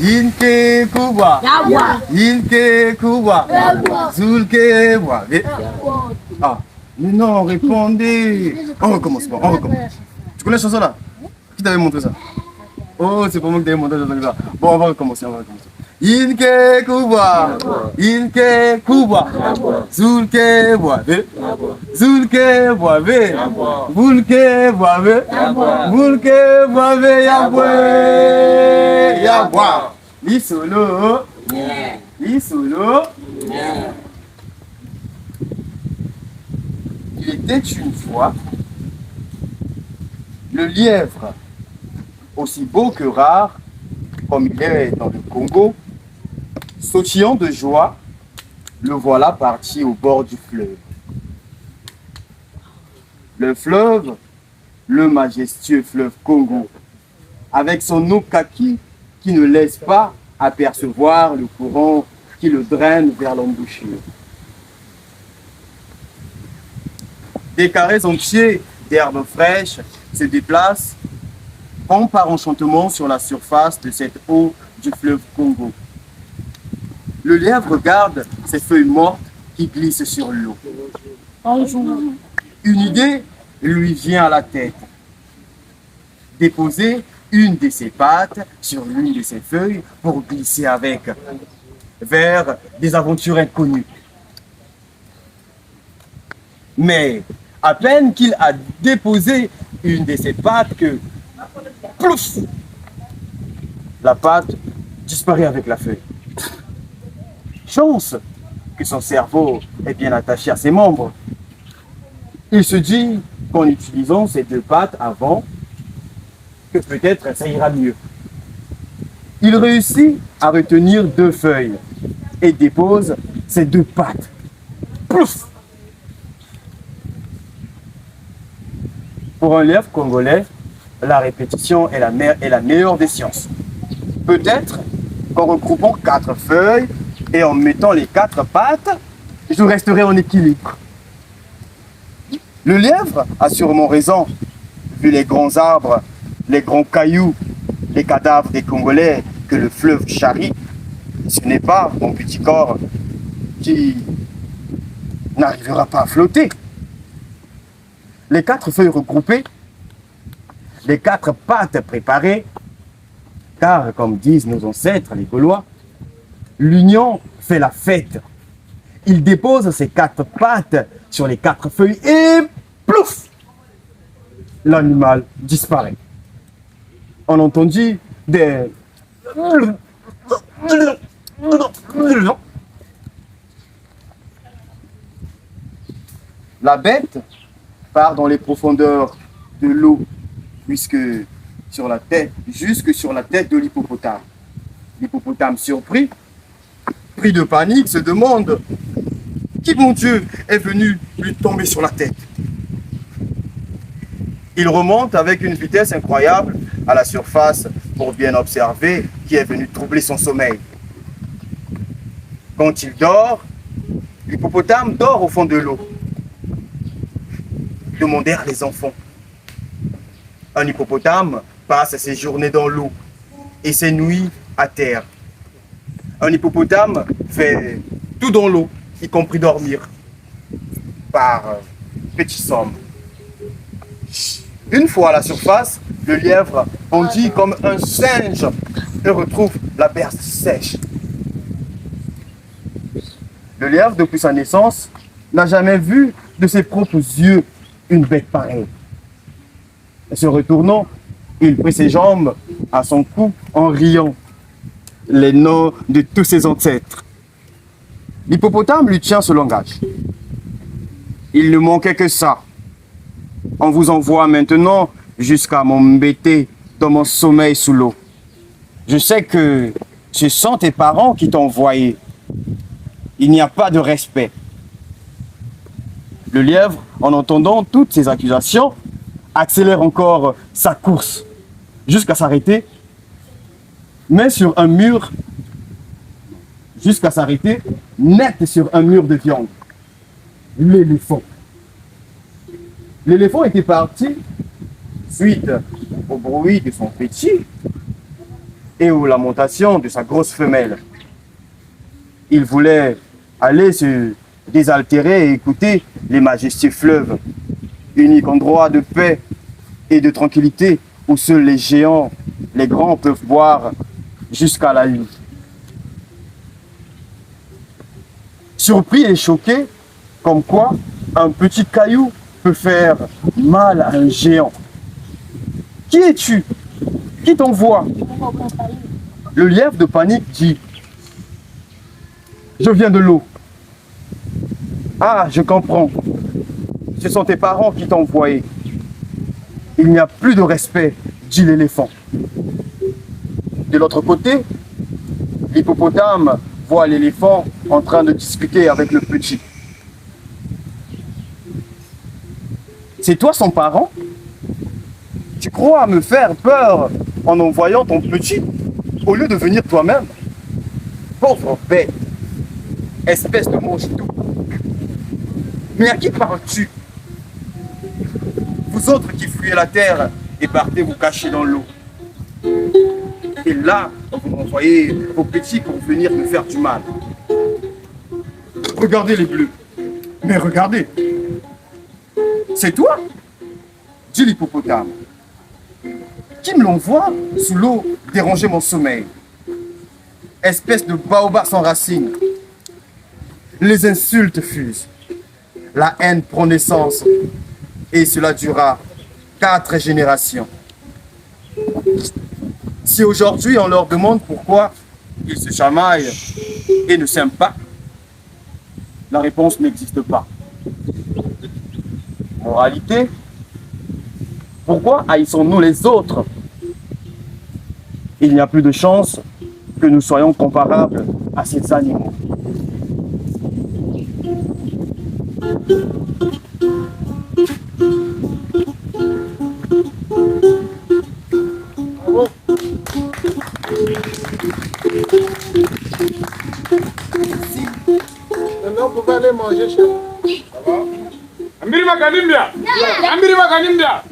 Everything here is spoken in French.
Inke kubwa, Inke kubwa, Zulke wa. Ah, mais non, répondez. On recommence, bon, on recommence. Tu connais la chanson là? Qui t'avait montré ça? Oh, c'est pas moi qui t'avais montré ça. Bon, on va recommencer, on va recommencer. Inke kubwa, Inke kubwa, Zulke wa. Zulke wa, Vulke wa, Vulke wa, Yabwe, Yabwa. Lisolo, Lisolo. Il était une fois le lièvre, aussi beau que rare, comme il est dans le Congo, sautillant de joie, le voilà parti au bord du fleuve. Le fleuve, le majestueux fleuve Congo, avec son eau kaki qui ne laisse pas apercevoir le courant qui le draine vers l'embouchure. Des carrés entiers d'herbes fraîches se déplacent, comme par enchantement sur la surface de cette eau du fleuve Congo. Le lièvre regarde ces feuilles mortes qui glissent sur l'eau. Une idée lui vient à la tête. Déposer une de ses pattes sur l'une de ses feuilles pour glisser avec vers des aventures inconnues. Mais à peine qu'il a déposé une de ses pattes que, plouf, la patte disparaît avec la feuille. Chance que son cerveau est bien attaché à ses membres. Il se dit qu'en utilisant ces deux pattes avant, que peut-être ça ira mieux. Il réussit à retenir deux feuilles et dépose ses deux pattes. Plouf! Pour un lièvre congolais, la répétition est la meilleure des sciences. Peut-être qu'en regroupant 4 feuilles et en mettant les 4 pattes, je resterai en équilibre. Le lièvre a sûrement raison, vu les grands arbres, les grands cailloux, les cadavres des Congolais que le fleuve charrie. Ce n'est pas mon petit corps qui n'arrivera pas à flotter. Les 4 feuilles regroupées, les 4 pattes préparées, car comme disent nos ancêtres les Gaulois, l'union fait la fête. Il dépose ses 4 pattes sur les 4 feuilles et plouf, l'animal disparaît. On entendit des... La bête part dans les profondeurs de l'eau, jusque sur la tête de l'hippopotame. L'hippopotame surpris, pris de panique, se demande qui, mon Dieu, est venu lui tomber sur la tête. Il remonte avec une vitesse incroyable à la surface pour bien observer qui est venu troubler son sommeil. Quand il dort, l'hippopotame dort au fond de l'eau. Demandèrent les enfants. Un hippopotame passe ses journées dans l'eau et ses nuits à terre. Un hippopotame fait tout dans l'eau, y compris dormir, par petits sommes. Une fois à la surface, le lièvre bondit comme un singe et retrouve la berce sèche. Le lièvre, depuis sa naissance, n'a jamais vu de ses propres yeux une bête pareille. Se retournant, il prit ses jambes à son cou en riant les noms de tous ses ancêtres. L'hippopotame lui tient ce langage. Il ne manquait que ça. On vous envoie maintenant jusqu'à m'embêter dans mon sommeil sous l'eau. Je sais que ce sont tes parents qui t'ont envoyé. Il n'y a pas de respect. Le lièvre, en entendant toutes ces accusations, accélère encore sa course jusqu'à s'arrêter, mais sur un mur, jusqu'à s'arrêter net sur un mur de viande. L'éléphant. L'éléphant était parti suite au bruit de son petit et aux lamentations de sa grosse femelle. Il voulait aller se désaltérer et écouter les majestueux fleuves, unique endroit de paix et de tranquillité où seuls les géants, les grands peuvent boire jusqu'à la nuit. Surpris et choqué, comme quoi un petit caillou peut faire mal à un géant. Qui es-tu? Qui t'envoie? Le lièvre de panique dit: je viens de l'eau. Ah, je comprends. Ce sont tes parents qui t'ont envoyé. Il n'y a plus de respect, dit l'éléphant. De l'autre côté, l'hippopotame voit l'éléphant en train de discuter avec le petit. C'est toi son parent? Tu crois me faire peur en envoyant ton petit au lieu de venir toi-même? Pauvre bête, espèce de mange-tout. Mais à qui parles-tu? Vous autres qui fuyez la terre et partez vous cacher dans l'eau. Et là, vous m'envoyez vos petits pour venir me faire du mal. Regardez les bleus. Mais regardez. C'est toi? Dit l'hippopotame. Qui me l'envoie sous l'eau déranger mon sommeil? Espèce de baobab sans racines. Les insultes fusent. La haine prend naissance. Et cela durera 4 générations. Si aujourd'hui on leur demande pourquoi ils se chamaillent et ne s'aiment pas, la réponse n'existe pas. Moralité, pourquoi haïssons-nous les autres? Il n'y a plus de chance que nous soyons comparables à ces animaux. Bravo. Maintenant, vous pouvez aller manger chez vous. Ça va? Ambiri Makanimbia! Ambiri Makanimbia!